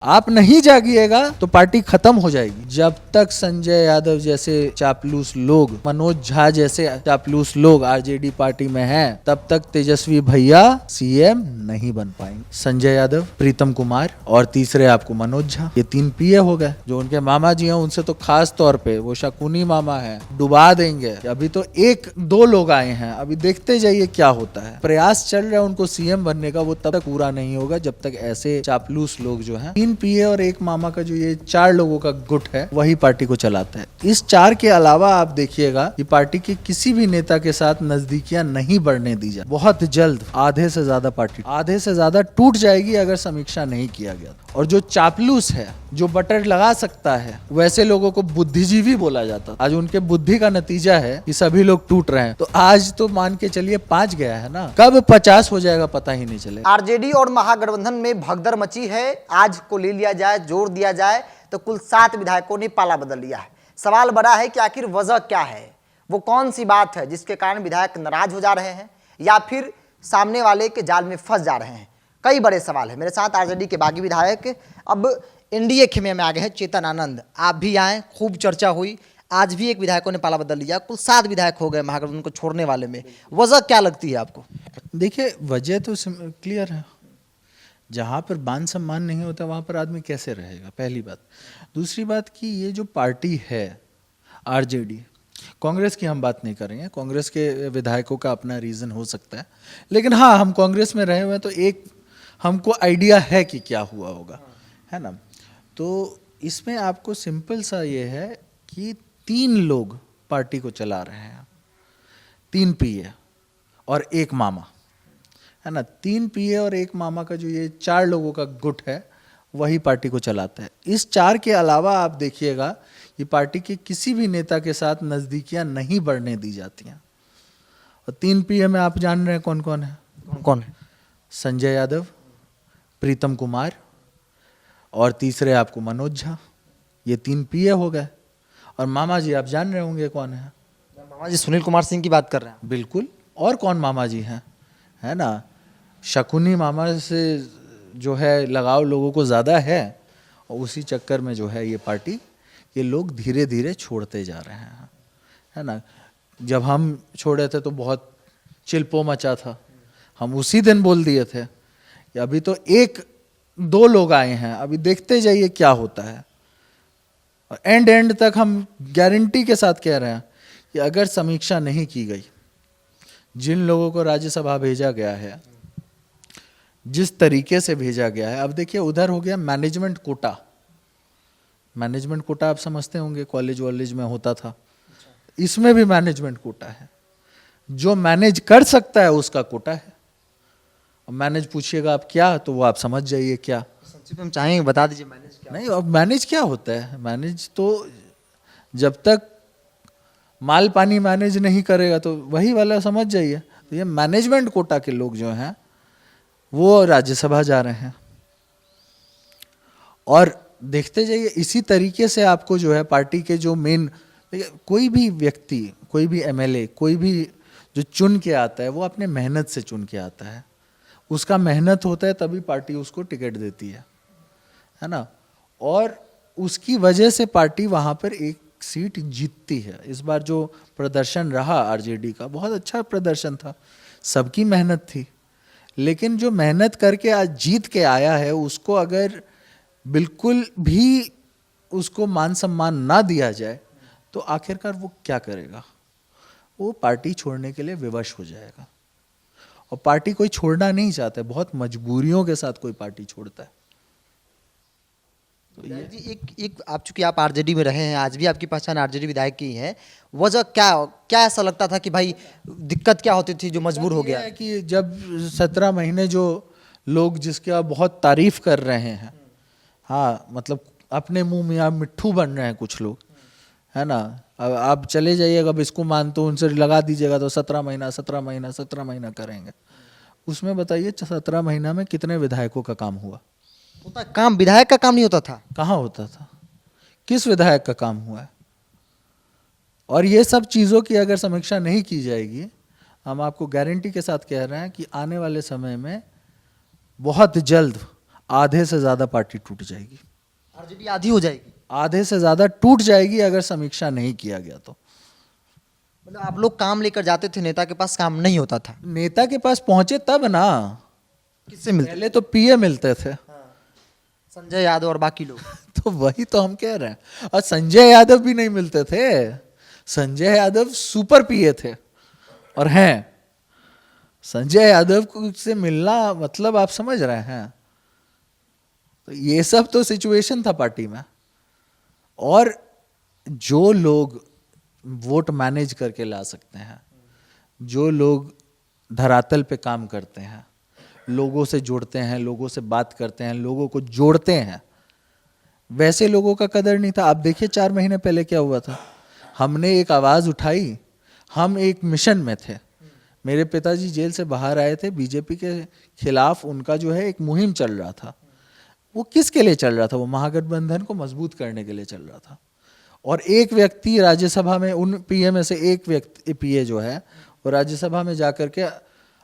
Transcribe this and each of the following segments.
आप नहीं जागिएगा तो पार्टी खत्म हो जाएगी। जब तक संजय यादव जैसे चापलूस लोग, मनोज झा जैसे चापलूस लोग आरजेडी पार्टी में हैं, तब तक तेजस्वी भैया सीएम नहीं बन पाएंगे। संजय यादव, प्रीतम कुमार और तीसरे आपको मनोज झा, ये 3 पीए हो गए। जो उनके मामा जी हैं उनसे तो खास तौर पे वो शकुनी मामा है, डुबा देंगे। अभी तो 1-2 लोग आए हैं, अभी देखते जाइए क्या होता है। प्रयास चल रहा है उनको सीएम बनने का, वो तब तक पूरा नहीं होगा जब तक ऐसे चापलूस लोग जो हैं, 3 पीए और 1 मामा का जो ये 4 लोगों का गुट है वही पार्टी को चलाता है। इस 4 के अलावा आप देखिएगा कि पार्टी के किसी भी नेता के साथ नजदीकियां नहीं बढ़ने दी जाए। बहुत जल्द आधे से ज्यादा टूट जाएगी अगर समीक्षा नहीं किया गया। और जो चापलूस है, जो बटर लगा सकता है, वैसे लोगों को बुद्धिजीवी बोला जाता। आज उनके बुद्धि का नतीजा है कि सभी लोग टूट रहे हैं। तो आज तो मान के चलिए 5 गया है ना, कब 50 हो जाएगा पता ही नहीं चलेगा। आरजेडी और महागठबंधन में भगदड़ मची है। आज को ले लिया जाए, जोड़ दिया जाए तो कुल 7 विधायकों ने पाला बदल लिया है। सवाल बड़ा है कि आखिर वजह क्या है, वो कौन सी बात है जिसके कारण विधायक नाराज हो जा रहे हैं या फिर सामने वाले के जाल में फंस जा रहे हैं। कई बड़े सवाल है। मेरे साथ आरजेडी के बागी विधायक अब एनडीए खेमे में आ गए हैं, चेतन आनंद। आप भी आए, खूब चर्चा हुई। आज भी एक विधायकों ने पाला बदल लिया, कुल 7 विधायक हो गए महागठबंधन को छोड़ने वाले में। वजह क्या लगती है आपको? देखिए, वजह तो क्लियर है। जहाँ पर मान सम्मान नहीं होता वहाँ पर आदमी कैसे रहेगा, पहली बात। दूसरी बात कि ये जो पार्टी है आरजेडी, कांग्रेस की हम बात नहीं कर रहे हैं, कांग्रेस के विधायकों का अपना रीज़न हो सकता है, लेकिन हाँ, हम कांग्रेस में रहे हुए हैं तो एक हमको आइडिया है कि क्या हुआ होगा, है ना। तो इसमें आपको सिंपल सा ये है कि 3 लोग पार्टी को चला रहे हैं, 3 पीए और 1 मामा, है ना। 3 पीए और 1 मामा का जो ये 4 लोगों का गुट है वही पार्टी को चलाता है। इस 4 के अलावा आप देखिएगा कि पार्टी के किसी भी नेता के साथ नजदीकियां नहीं बढ़ने दी जाती हैं। और 3 पीए में आप जान रहे हैं कौन कौन है? कौन है? संजय यादव, प्रीतम कुमार और तीसरे आपको मनोज झा, ये 3 पीए हो गए। और मामा जी आप जान रहे होंगे कौन है? मामा जी सुनील कुमार सिंह की बात कर रहे हैं। बिल्कुल। और कौन मामा जी हैं, है ना। शकुनी मामा से जो है लगाव लोगों को ज़्यादा है और उसी चक्कर में जो है ये पार्टी ये लोग धीरे धीरे छोड़ते जा रहे हैं, है ना। जब हम छोड़े थे तो बहुत चिल्पो मचा था, हम उसी दिन बोल दिए थे कि अभी तो 1-2 लोग आए हैं, अभी देखते जाइए क्या होता है। और एंड तक हम गारंटी के साथ कह रहे हैं कि अगर समीक्षा नहीं की गई, जिन लोगों को राज्यसभा भेजा गया है, जिस तरीके से भेजा गया है, अब देखिए उधर हो गया मैनेजमेंट कोटा। मैनेजमेंट कोटा आप समझते होंगे, कॉलेज वॉलेज में होता था, इसमें भी मैनेजमेंट कोटा है। जो मैनेज कर सकता है उसका कोटा है। अब मैनेज पूछिएगा आप क्या, तो वो आप समझ जाइए क्या। संक्षिप्त में चाहेंगे बता दीजिए मैनेज क्या? नहीं, अब मैनेज क्या होता है? मैनेज तो जब तक माल पानी मैनेज नहीं करेगा तो वही वाला समझ जाइए। तो ये मैनेजमेंट कोटा के लोग जो हैं वो राज्यसभा जा रहे हैं। और देखते जाइए इसी तरीके से आपको जो है पार्टी के जो मेन, कोई भी व्यक्ति, कोई भी एमएलए, कोई भी जो चुन के आता है वो अपने मेहनत से चुन के आता है। उसका मेहनत होता है तभी पार्टी उसको टिकट देती है ना। और उसकी वजह से पार्टी वहाँ पर एक सीट जीतती है। इस बार जो प्रदर्शन रहा आरजेडी का, बहुत अच्छा प्रदर्शन था, सबकी मेहनत थी। लेकिन जो मेहनत करके आज जीत के आया है उसको अगर बिल्कुल भी उसको मान सम्मान ना दिया जाए तो आखिरकार वो क्या करेगा? वो पार्टी छोड़ने के लिए विवश हो जाएगा। और पार्टी कोई छोड़ना नहीं चाहता, बहुत मजबूरियों के साथ कोई पार्टी छोड़ता है। तो ये जी एक आप चूंकि आप आरजेडी में रहे हैं, आज भी आपकी पहचान आरजेडी विधायक की है। वजह क्या ऐसा लगता था कि भाई दिक्कत क्या होती थी जो मजबूर हो गया? कि जब 17 महीने जो लोग जिसके आप बहुत तारीफ कर रहे हैं, हाँ, मतलब अपने मुंह में आप मिट्ठू बन रहे हैं कुछ लोग, है ना। अब आप चले जाइएगा, अब इसको मान तो उनसे लगा दीजिएगा तो 17 महीना करेंगे। उसमें बताइए 17 महीना में कितने विधायकों का काम हुआ? होता काम, विधायक का काम नहीं होता था। कहाँ होता था? किस विधायक का काम हुआ है? और ये सब चीज़ों की अगर समीक्षा नहीं की जाएगी, हम आपको गारंटी के साथ कह रहे हैं कि आने वाले समय में बहुत जल्द आधे से ज्यादा पार्टी टूट जाएगी, आरजेडी आधी हो जाएगी। आधे से ज्यादा टूट जाएगी अगर समीक्षा नहीं किया गया तो। मतलब आप लोग काम लेकर जाते थे, नेता के पास काम नहीं होता था, नेता के पास पहुंचे तब ना, किससे मिलते? पहले तो पीए मिलते थे। संजय यादव और बाकी लोग। तो वही तो हम कह रहे हैं, और संजय यादव भी नहीं मिलते थे। संजय यादव सुपर पीए थे और हैं। संजय यादव से मिलना मतलब आप समझ रहे हैं। तो ये सब तो सिचुएशन था पार्टी में। और जो लोग वोट मैनेज करके ला सकते हैं, जो लोग धरातल पे काम करते हैं, लोगों से जुड़ते हैं, लोगों से बात करते हैं, लोगों को जोड़ते हैं, वैसे लोगों का कदर नहीं था। आप देखिए 4 महीने पहले क्या हुआ था। हमने एक आवाज उठाई, हम एक मिशन में थे। मेरे पिताजी जेल से बाहर आए थे, बीजेपी के खिलाफ उनका जो है एक मुहिम चल रहा था। वो किसके लिए चल रहा था? वो महागठबंधन को मजबूत करने के लिए चल रहा था। और एक व्यक्ति राज्यसभा में, उन पीए में से एक व्यक्ति पीए जो है वो राज्यसभा में जाकर के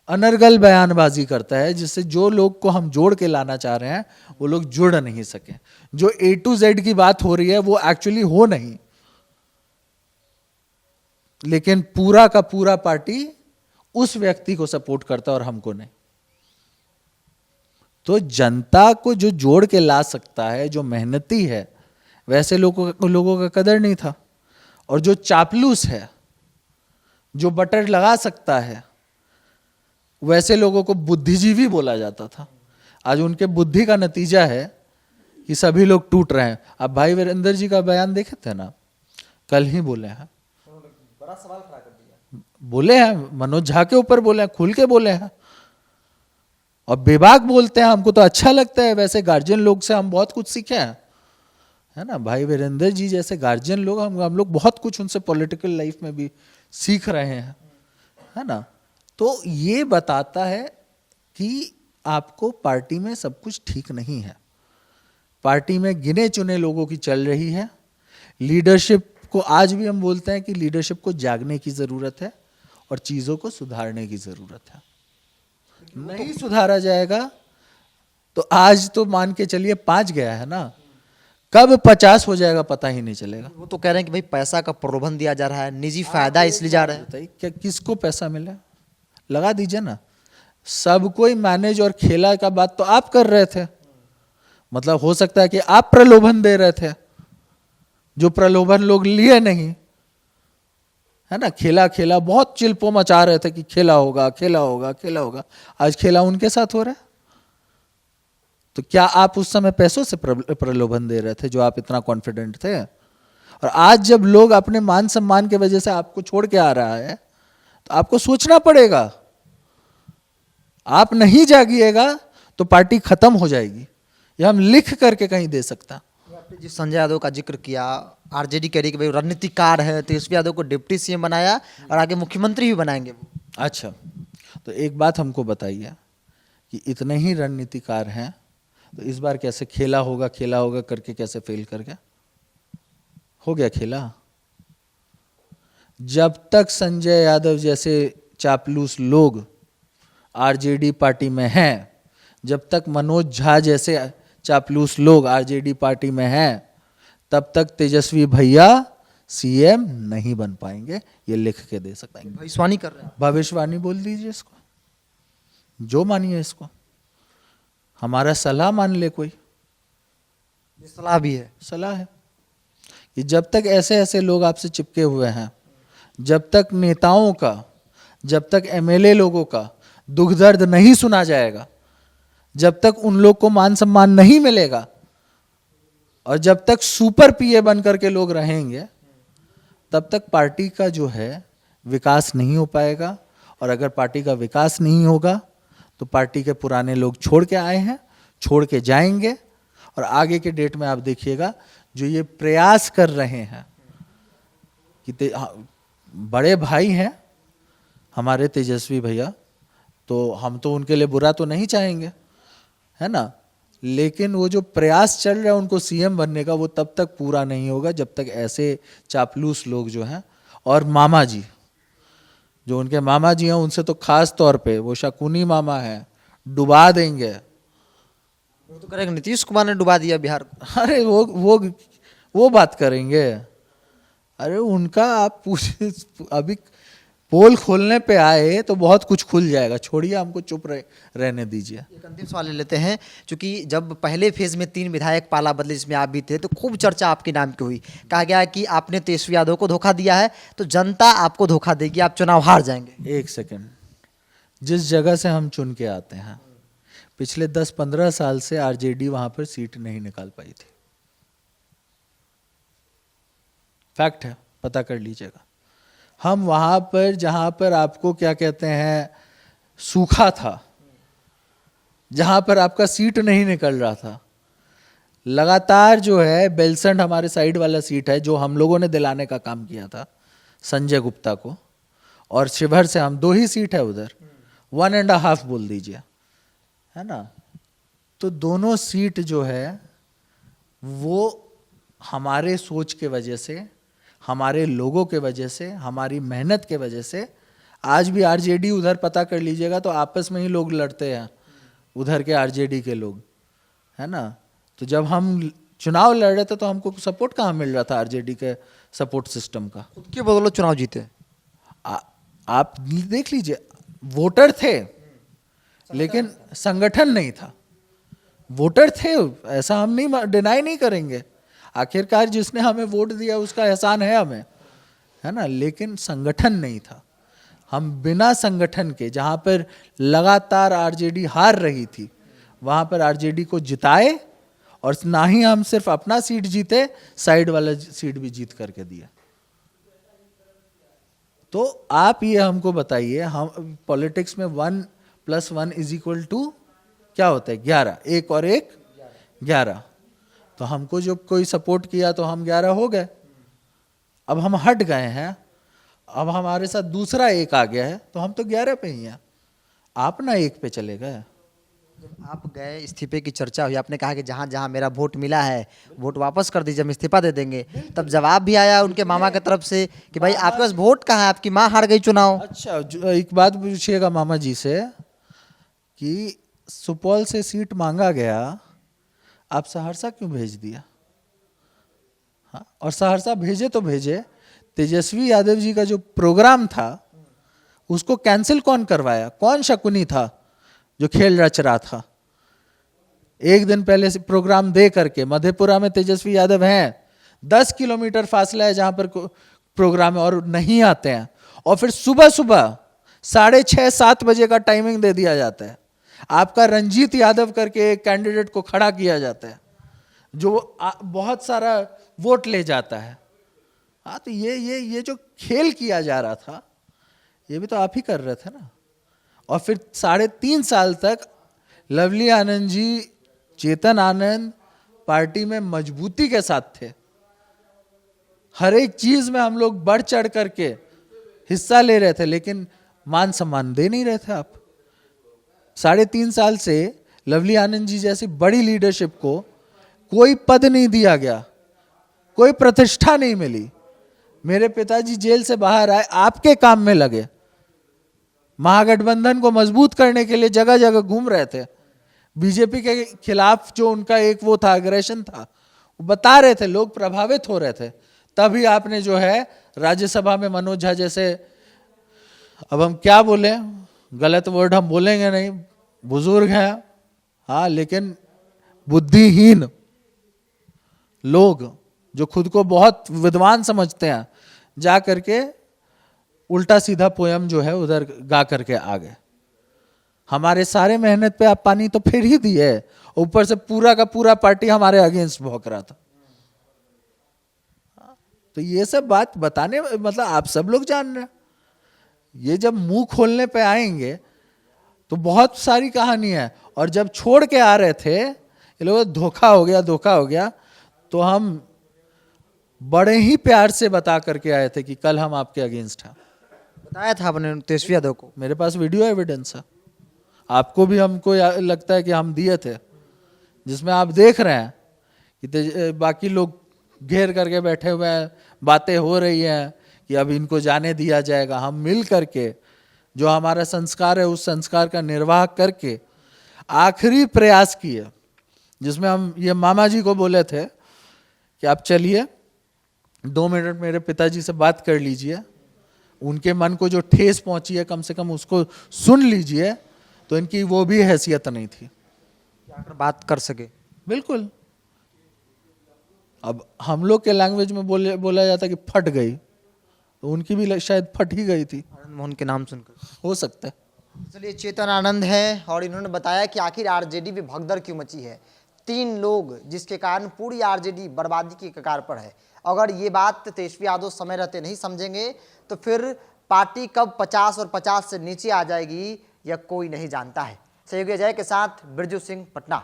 अनर्गल बयानबाजी करता है, जिससे जो लोग को हम जोड़ के लाना चाह रहे हैं वो लोग जुड़ नहीं सके। जो A to Z की बात हो रही है वो एक्चुअली हो नहीं, लेकिन पूरा का पूरा पार्टी उस व्यक्ति को सपोर्ट करता है और हमको नहीं। तो जनता को जो जोड़ के ला सकता है, जो मेहनती है, वैसे लोगों का कदर नहीं था। और जो चापलूस है, जो बटर लगा सकता है, वैसे लोगों को बुद्धिजीवी बोला जाता था। आज उनके बुद्धि का नतीजा है कि सभी लोग टूट रहे हैं। अब भाई वीरेंद्र जी का बयान देखे थे ना, कल ही बोले हैं, बड़ा सवाल खड़ा कर दिया। बोले हैं, मनोज झा के ऊपर बोले हैं, खुल के बोले हैं और बेबाक बोलते हैं। हमको तो अच्छा लगता है। वैसे गार्जियन लोग से हम बहुत कुछ सीखे हैं, है ना। भाई वीरेंद्र जी जैसे गार्जियन लोग, हम लोग बहुत कुछ उनसे पॉलिटिकल लाइफ में भी सीख रहे हैं, है ना। तो ये बताता है कि आपको पार्टी में सब कुछ ठीक नहीं है। पार्टी में गिने चुने लोगों की चल रही है। लीडरशिप को आज भी हम बोलते हैं कि लीडरशिप को जागने की जरूरत है और चीजों को सुधारने की जरूरत है। नहीं सुधारा जाएगा तो आज तो मान के चलिए 5 गया है ना, कब 50 हो जाएगा पता ही नहीं चलेगा। वो तो कह रहे हैं कि भाई पैसा का प्रलोभन दिया जा रहा है, निजी फायदा इसलिए जा रहा है। बताइए क्या किसको पैसा मिला? लगा दीजिए ना। सब कोई मैनेज और खेला का बात तो आप कर रहे थे। मतलब हो सकता है कि आप प्रलोभन दे रहे थे, जो प्रलोभन लोग लिए नहीं, है ना। खेला खेला बहुत चिल्पो मचा रहे थे कि खेला होगा, खेला होगा, खेला होगा। आज खेला उनके साथ हो रहा है। तो क्या आप उस समय पैसों से प्रलोभन दे रहे थे, जो आप इतना कॉन्फिडेंट थे? और आज जब लोग अपने मान सम्मान की वजह से आपको छोड़ के आ रहा है, तो आपको सोचना पड़ेगा। आप नहीं जागिएगा तो पार्टी खत्म हो जाएगी। यह हम लिख करके कहीं दे सकता। आपने जिस संजय यादव का जिक्र किया, आरजेडी कह रही कि भाई रणनीतिकार है, तेजस्वी यादव को डिप्टी सीएम बनाया और आगे मुख्यमंत्री भी बनाएंगे वो। अच्छा, तो एक बात हमको बताइए कि इतने ही रणनीतिकार हैं तो इस बार कैसे खेला होगा करके कैसे फेल कर गया? हो गया खेला। जब तक संजय यादव जैसे चापलूस लोग आरजेडी पार्टी में हैं, जब तक मनोज झा जैसे चापलूस लोग आरजेडी पार्टी में हैं, तब तक तेजस्वी भैया सीएम नहीं बन पाएंगे। ये लिख के दे सकते हैं। भविष्यवाणी कर रहे हैं। भविष्यवाणी बोल दीजिए इसको, जो मानिए इसको। हमारा सलाह मान ले कोई, ये सलाह भी है। सलाह है कि जब तक ऐसे ऐसे लोग आपसे चिपके हुए हैं, जब तक नेताओं का, जब तक एमएलए लोगों का दुख दर्द नहीं सुना जाएगा, जब तक उन लोग को मान सम्मान नहीं मिलेगा, और जब तक सुपर पीए बन करके लोग रहेंगे, तब तक पार्टी का जो है विकास नहीं हो पाएगा। और अगर पार्टी का विकास नहीं होगा तो पार्टी के पुराने लोग छोड़ के आए हैं, छोड़ के जाएंगे। और आगे के डेट में आप देखिएगा, जो ये प्रयास कर रहे हैं कि बड़े भाई हैं हमारे तेजस्वी भैया, तो हम तो उनके लिए बुरा तो नहीं चाहेंगे, है ना। लेकिन वो जो प्रयास चल रहा है उनको सीएम बनने का, वो तब तक पूरा नहीं होगा जब तक ऐसे चापलूस लोग जो हैं, और मामा जी, जो उनके मामा जी हैं, उनसे तो खास तौर पे वो शकुनी मामा हैं, डुबा देंगे। वो तो करेंगे, नीतीश कुमार ने डुबा दिया बिहार को। अरे वो बात करेंगे। अरे उनका आप पूछे, अभी पोल खोलने पे आए तो बहुत कुछ खुल जाएगा, छोड़िए हमको चुप रहने दीजिए। एक अंतिम सवाल ले लेते हैं, क्योंकि जब पहले फेज में 3 विधायक पाला बदले जिसमें आप भी थे, तो खूब चर्चा आपके नाम की हुई। कहा गया कि आपने तेजस्वी यादव को धोखा दिया है, तो जनता आपको धोखा देगी, आप चुनाव हार जाएंगे। एक सेकंड, जिस जगह से हम चुन के आते हैं, पिछले 10-15 साल से आरजेडी वहां पर सीट नहीं निकाल पाई थी। फैक्ट है, पता कर लीजिएगा। हम वहां पर जहां पर आपको क्या कहते हैं सूखा था, जहां पर आपका सीट नहीं निकल रहा था, लगातार जो है बेलसंड हमारे साइड वाला सीट है जो हम लोगों ने दिलाने का काम किया था संजय गुप्ता को, और शिवहर से हम 2 ही सीट है उधर, 1.5 बोल दीजिए, है ना। तो दोनों सीट जो है वो हमारे सोच के वजह से, हमारे लोगों के वजह से, हमारी मेहनत के वजह से, आज भी आरजेडी उधर पता कर लीजिएगा तो आपस में ही लोग लड़ते हैं, उधर के आरजेडी के लोग, है ना। तो जब हम चुनाव लड़ रहे थे तो हमको सपोर्ट कहाँ मिल रहा था आरजेडी के सपोर्ट सिस्टम का। खुद के बदौलत चुनाव जीते। आप देख लीजिए, वोटर थे लेकिन संगठन नहीं था। वोटर थे, ऐसा हम नहीं डिनाई नहीं करेंगे, आखिरकार जिसने हमें वोट दिया उसका एहसान है हमें, है ना, लेकिन संगठन नहीं था। हम बिना संगठन के, जहाँ पर लगातार आरजेडी हार रही थी, वहाँ पर आरजेडी को जिताए, और ना ही हम सिर्फ अपना सीट जीते, साइड वाला सीट भी जीत करके दिया। तो आप ये हमको बताइए, हम पॉलिटिक्स में 1 + 1 = क्या होता है? 11, 1 और 1 11। तो हमको जो कोई सपोर्ट किया तो हम 11 हो गए। अब हम हट गए हैं, अब हमारे साथ दूसरा 1 आ गया है, तो हम तो 11 पे ही हैं। आप ना 1 पे चले गए। आप गए, इस्तीफे की चर्चा हुई, आपने कहा कि जहाँ जहाँ मेरा वोट मिला है वोट वापस कर दीजिए, हम इस्तीफा दे देंगे। तब जवाब भी आया उनके मामा की तरफ से कि भाई आपके पास वोट कहाँ है, आपकी माँ हार गई चुनाव। अच्छा, एक बात पूछिएगा मामा जी से कि सुपौल से सीट मांगा गया, आप सहरसा क्यों भेज दिया? हाँ, और सहरसा भेजे तो भेजे, तेजस्वी यादव जी का जो प्रोग्राम था उसको कैंसिल कौन करवाया? कौन शकुनी था जो खेल रच रहा था? एक दिन पहले से प्रोग्राम दे करके, मधेपुरा में तेजस्वी यादव हैं, 10 किलोमीटर फासला है जहां पर प्रोग्राम है, और नहीं आते हैं। और फिर सुबह सुबह 6:30-7 बजे का टाइमिंग दे दिया जाता है। आपका रंजीत यादव करके एक कैंडिडेट को खड़ा किया जाता है जो बहुत सारा वोट ले जाता है। हाँ, तो ये जो खेल किया जा रहा था, ये भी तो आप ही कर रहे थे ना। और फिर 3.5 साल तक लवली आनंद जी, चेतन आनंद पार्टी में मजबूती के साथ थे। हर एक चीज में हम लोग बढ़ चढ़ करके हिस्सा ले रहे थे, लेकिन मान सम्मान दे नहीं रहे थे आप। 3.5 साल से लवली आनंद जी जैसी बड़ी लीडरशिप को कोई पद नहीं दिया गया, कोई प्रतिष्ठा नहीं मिली। मेरे पिताजी जेल से बाहर आए, आपके काम में लगे, महागठबंधन को मजबूत करने के लिए जगह जगह घूम रहे थे। बीजेपी के खिलाफ जो उनका एक वो था, अग्रेशन था, वो बता रहे थे, लोग प्रभावित हो रहे थे। तभी आपने जो है राज्यसभा में मनोज झा जैसे, अब हम क्या बोले, गलत वर्ड हम बोलेंगे नहीं, बुजुर्ग हैं, हाँ, लेकिन बुद्धिहीन लोग जो खुद को बहुत विद्वान समझते हैं, जा करके उल्टा सीधा पोयम जो है उधर गा करके आ गए। हमारे सारे मेहनत पे आप पानी तो फिर ही दिए, ऊपर से पूरा का पूरा पार्टी हमारे अगेंस्ट भौंक रहा था। तो ये सब बात बताने, मतलब आप सब लोग जान रहे हैं। ये जब मुंह खोलने पे आएंगे तो बहुत सारी कहानी है। और जब छोड़ के आ रहे थे ये लोग, धोखा हो गया, धोखा हो गया, तो हम बड़े ही प्यार से बता करके आए थे कि कल हम आपके अगेंस्ट हैं। बताया था आपने तेजस्वी यादव को? मेरे पास वीडियो एविडेंस है, आपको भी हमको लगता है कि हम दिए थे, जिसमें आप देख रहे हैं कि बाकी लोग घेर करके बैठे हुए हैं, बातें हो रही हैं कि अब इनको जाने दिया जाएगा। हम मिल करके जो हमारा संस्कार है उस संस्कार का निर्वाह करके आखिरी प्रयास किए जिसमें हम ये मामा जी को बोले थे कि आप चलिए 2 मिनट मेरे पिताजी से बात कर लीजिए, उनके मन को जो ठेस पहुंची है कम से कम उसको सुन लीजिए, तो इनकी वो भी हैसियत नहीं थी जाकर बात कर सके। बिल्कुल। अब हम लोग के लैंग्वेज में बोला जाता कि फट गई, तो उनकी भी शायद फट ही गई थी, आनंद मोहन के नाम सुनकर। हो सकता है। चलिए, चेतन आनंद है और इन्होंने बताया कि आखिर आरजेडी में भगदड़ क्यों मची है। 3 लोग जिसके कारण पूरी आरजेडी बर्बादी की कगार पर है। अगर ये बात तेजस्वी यादव समय रहते नहीं समझेंगे तो फिर पार्टी कब 50 और 50 से नीचे आ जाएगी यह कोई नहीं जानता है। सहयोगी अजय के साथ बिरजू सिंह, पटना।